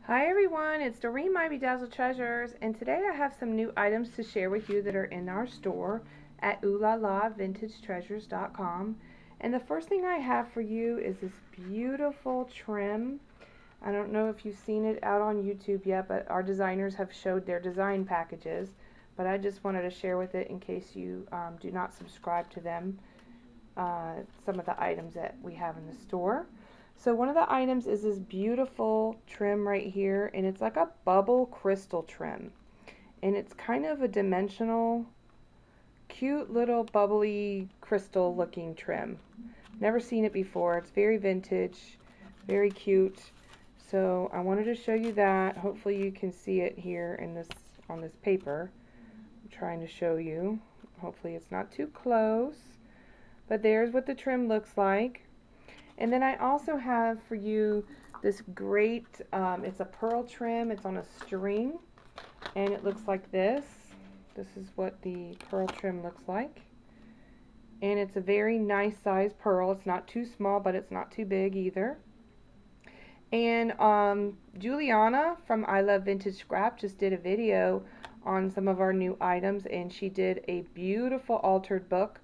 Hi everyone, it's Doreen, my Bedazzled Treasures, and today I have some new items to share with you that are in our store at ooh-la-la-vintagetreasures.com. And the first thing I have for you is this beautiful trim. I don't know if you've seen it out on YouTube yet, but our designers have showed their design packages. But I just wanted to share with it in case you do not subscribe to them, some of the items that we have in the store. So one of the items is this beautiful trim right here, and it's like a bubble crystal trim. And it's kind of a dimensional, cute little bubbly crystal looking trim. Never seen it before. It's very vintage, very cute. So I wanted to show you that. Hopefully you can see it here in this on this paper. I'm trying to show you. Hopefully it's not too close. But there's what the trim looks like. And then I also have for you this great, it's a pearl trim. It's on a string, and it looks like this. This is what the pearl trim looks like. And it's a very nice size pearl. It's not too small, but it's not too big either. And Juliana from I Love Vintage Scrap just did a video on some of our new items, and she did a beautiful altered book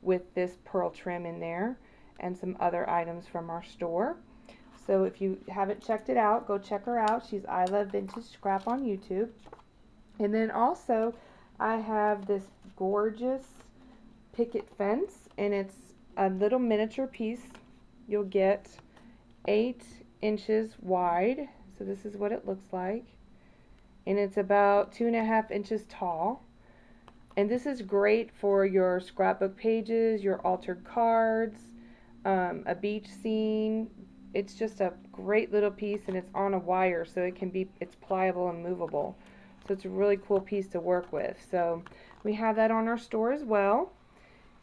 with this pearl trim in there and some other items from our store. So if you haven't checked it out, go check her out. She's I Love Vintage Scrap on YouTube. And then also I have this gorgeous picket fence, and it's a little miniature piece. You'll get 8 inches wide. So this is what it looks like. And it's about 2.5 inches tall. And this is great for your scrapbook pages, your altered cards, a beach scene. It's just a great little piece, and it's on a wire, so it's pliable and movable. So it's a really cool piece to work with. So we have that on our store as well.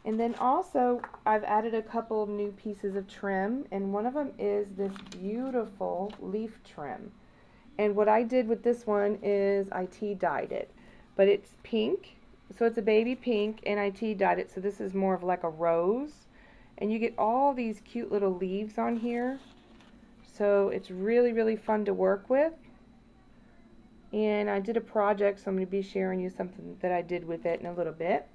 And then also I've added a couple new pieces of trim, and one of them is this beautiful leaf trim. And what I did with this one is I tea dyed it, but it's pink, so it's a baby pink, and I tea dyed it, so this is more of like a rose. And you get all these cute little leaves on here. So it's really, really fun to work with. And I did a project, so I'm going to be sharing you something that I did with it in a little bit.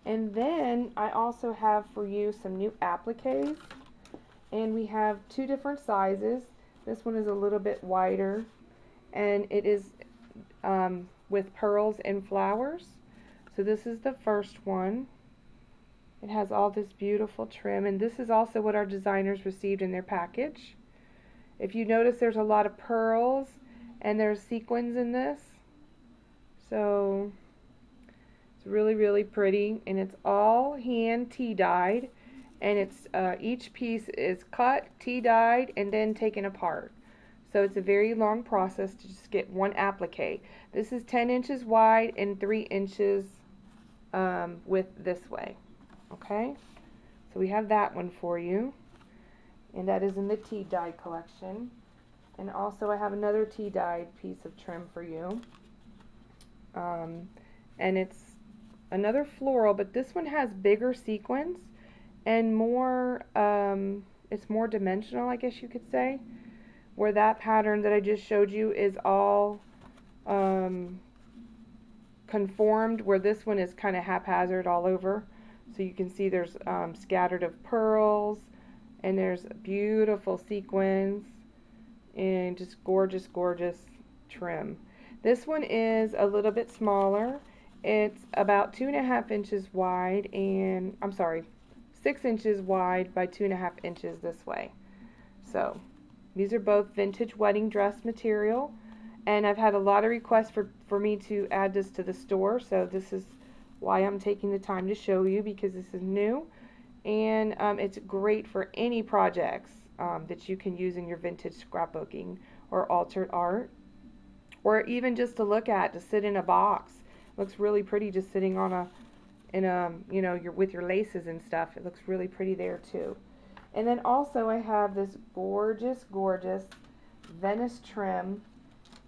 And then I also have for you some new appliques. And we have 2 different sizes. This one is a little bit wider, and it is with pearls and flowers. So this is the first one. It has all this beautiful trim, and this is also what our designers received in their package. If you notice, there's a lot of pearls and there's sequins in this. So it's really, really pretty, and it's all hand tea dyed, and it's each piece is cut, tea dyed, and then taken apart. So it's a very long process to just get one applique. This is 10 inches wide and 3 inches width this way. Okay, so we have that one for you, and that is in the tea dye collection. And also I have another tea dyed piece of trim for you, and it's another floral, but this one has bigger sequins and more, it's more dimensional, I guess you could say, where that pattern that I just showed you is all conformed, where this one is kind of haphazard all over. So you can see there's scattered of pearls, and there's beautiful sequins, and just gorgeous, gorgeous trim. This one is a little bit smaller. It's about 2.5 inches wide, and 6 inches wide by 2.5 inches this way. So these are both vintage wedding dress material, and I've had a lot of requests for me to add this to the store, so this is why I'm taking the time to show you, because this is new, and it's great for any projects that you can use in your vintage scrapbooking or altered art, or even just to look at, to sit in a box. It looks really pretty just sitting on you know, with your laces and stuff. It looks really pretty there too. And then also I have this gorgeous, gorgeous Venice trim,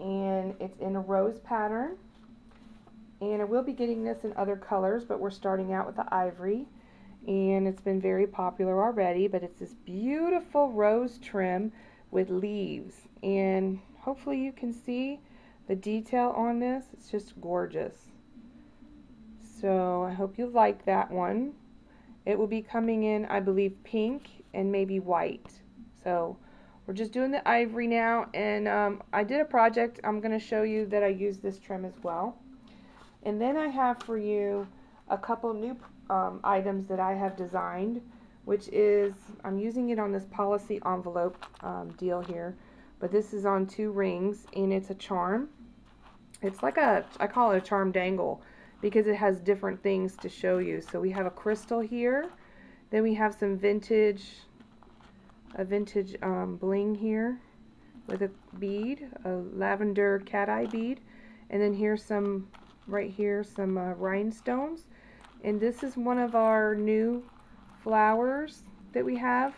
and it's in a rose pattern. And I will be getting this in other colors, but we're starting out with the ivory, and it's been very popular already. But it's this beautiful rose trim with leaves, and hopefully you can see the detail on this. It's just gorgeous. So I hope you like that one. It will be coming in, I believe, pink and maybe white. So we're just doing the ivory now, and I did a project. I'm going to show you that I use this trim as well. And then I have for you a couple new items that I have designed, which is, I'm using it on this policy envelope deal here, but this is on 2 rings, and it's a charm. It's like I call it a charm dangle, because it has different things to show you. So we have a crystal here, then we have some vintage bling here with a bead, a lavender cat eye bead, and then here's some, right here, some rhinestones. And this is one of our new flowers that we have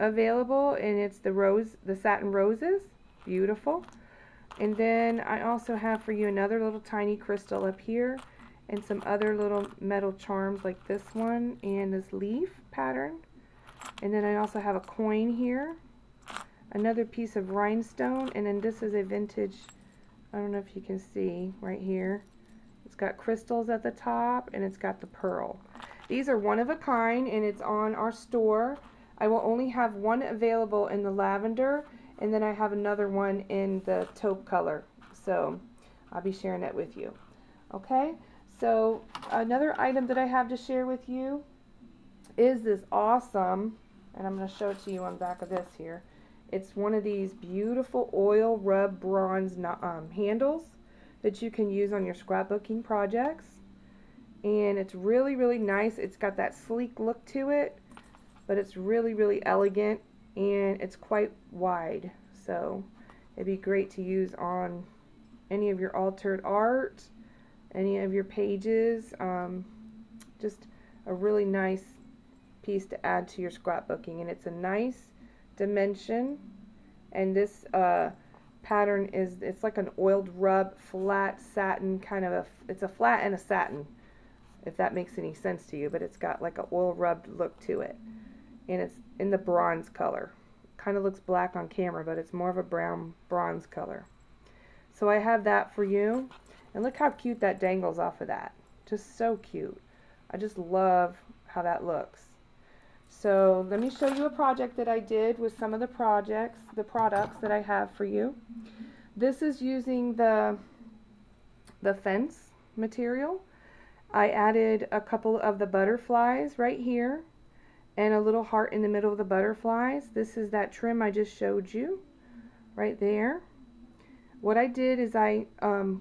available, and it's the satin roses. Beautiful. And then I also have for you another little tiny crystal up here, and some other little metal charms like this one and this leaf pattern. And then I also have a coin here, another piece of rhinestone, and then this is a vintage, I don't know if you can see right here. It's got crystals at the top, and it's got the pearl. These are one of a kind, and it's on our store. I will only have one available in the lavender, and then I have another one in the taupe color. So I'll be sharing that with you. Okay, so another item that I have to share with you is this awesome, and I'm going to show it to you on the back of this here. It's one of these beautiful oil rub bronze handles that you can use on your scrapbooking projects. And it's really, really nice. It's got that sleek look to it, but it's really, really elegant, and it's quite wide. So it'd be great to use on any of your altered art, any of your pages. Just a really nice piece to add to your scrapbooking, and it's a nice dimension. And this pattern is, it's like an oiled rub flat satin kind of it's a flat and a satin, if that makes any sense to you, but it's got like an oil rubbed look to it, and it's in the bronze color. Kind of looks black on camera, but it's more of a brown bronze color. So I have that for you, and look how cute that dangles off of that. Just so cute. I just love how that looks. So let me show you a project that I did with some of the products that I have for you. This is using the fence material. I added a couple of the butterflies right here, and a little heart in the middle of the butterflies. This is that trim I just showed you right there. What I did is I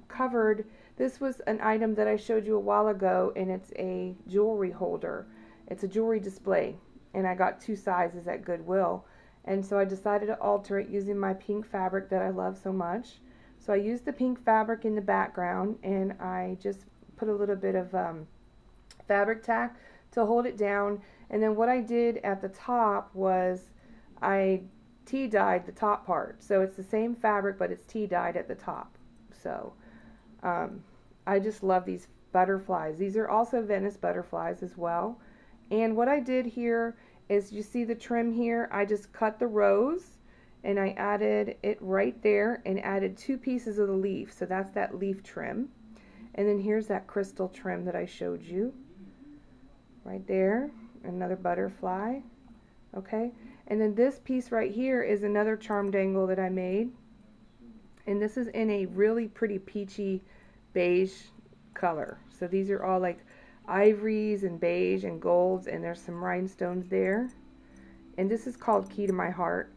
covered, this was an item that I showed you a while ago, and it's a jewelry holder. It's a jewelry display, and I got 2 sizes at Goodwill, and so I decided to alter it using my pink fabric that I love so much. So I used the pink fabric in the background, and I just put a little bit of fabric tack to hold it down. And then what I did at the top was I tea dyed the top part. So it's the same fabric, but it's tea dyed at the top. So I just love these butterflies. These are also Venice butterflies as well. And what I did here is, you see the trim here, I just cut the rose, and I added it right there, and added 2 pieces of the leaf. So that's that leaf trim. And then here's that crystal trim that I showed you right there. Another butterfly. Okay, and then this piece right here is another charm dangle that I made, and this is in a really pretty peachy beige color. So these are all like ivories and beige and golds, and there's some rhinestones there. And this is called Key to My Heart.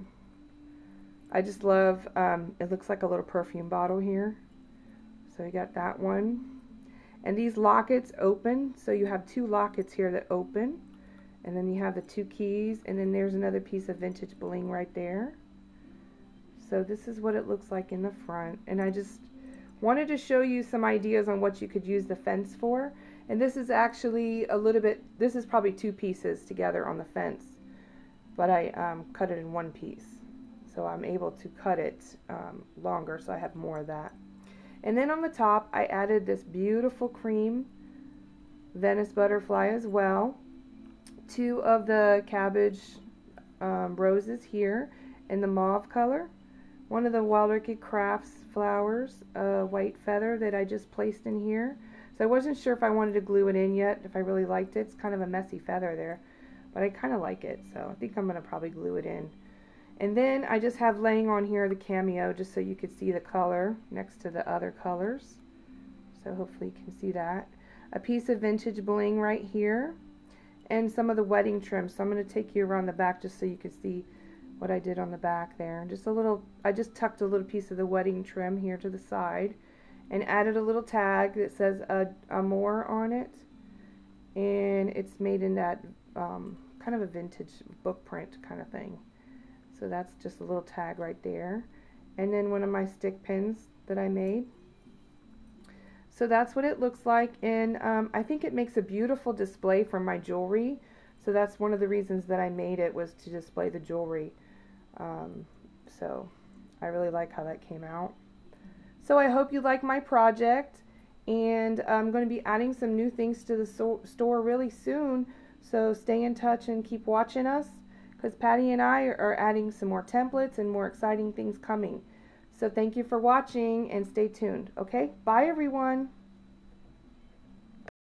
I just love, it looks like a little perfume bottle here. So you got that one. And these lockets open, so you have 2 lockets here that open. And then you have the 2 keys, and then there's another piece of vintage bling right there. So this is what it looks like in the front. And I just wanted to show you some ideas on what you could use the fence for. And this is actually a little bit, this is probably 2 pieces together on the fence, but I cut it in 1 piece. So I'm able to cut it longer, so I have more of that. And then on the top, I added this beautiful cream Venice butterfly as well. 2 of the cabbage roses here in the mauve color one of the Wild Orchid Crafts flowers, a white feather that I just placed in here. So I wasn't sure if I wanted to glue it in yet, if I really liked it. It's kind of a messy feather there, but I kind of like it, so I think I'm going to probably glue it in. And then I just have laying on here the Cameo, just so you could see the color next to the other colors. So hopefully you can see that. A piece of vintage bling right here, and some of the wedding trim. So I'm going to take you around the back just so you can see what I did on the back there. Just a little, I just tucked a little piece of the wedding trim here to the side and added a little tag that says Amor on it, and it's made in that kind of a vintage book print kind of thing. So that's just a little tag right there, and then one of my stick pins that I made. So that's what it looks like, and I think it makes a beautiful display for my jewelry. So that's one of the reasons that I made it, was to display the jewelry. So I really like how that came out. So I hope you like my project, and I'm going to be adding some new things to the store really soon. So stay in touch and keep watching us, because Patty and I are adding some more templates and more exciting things coming. So thank you for watching, and stay tuned. Okay, bye everyone.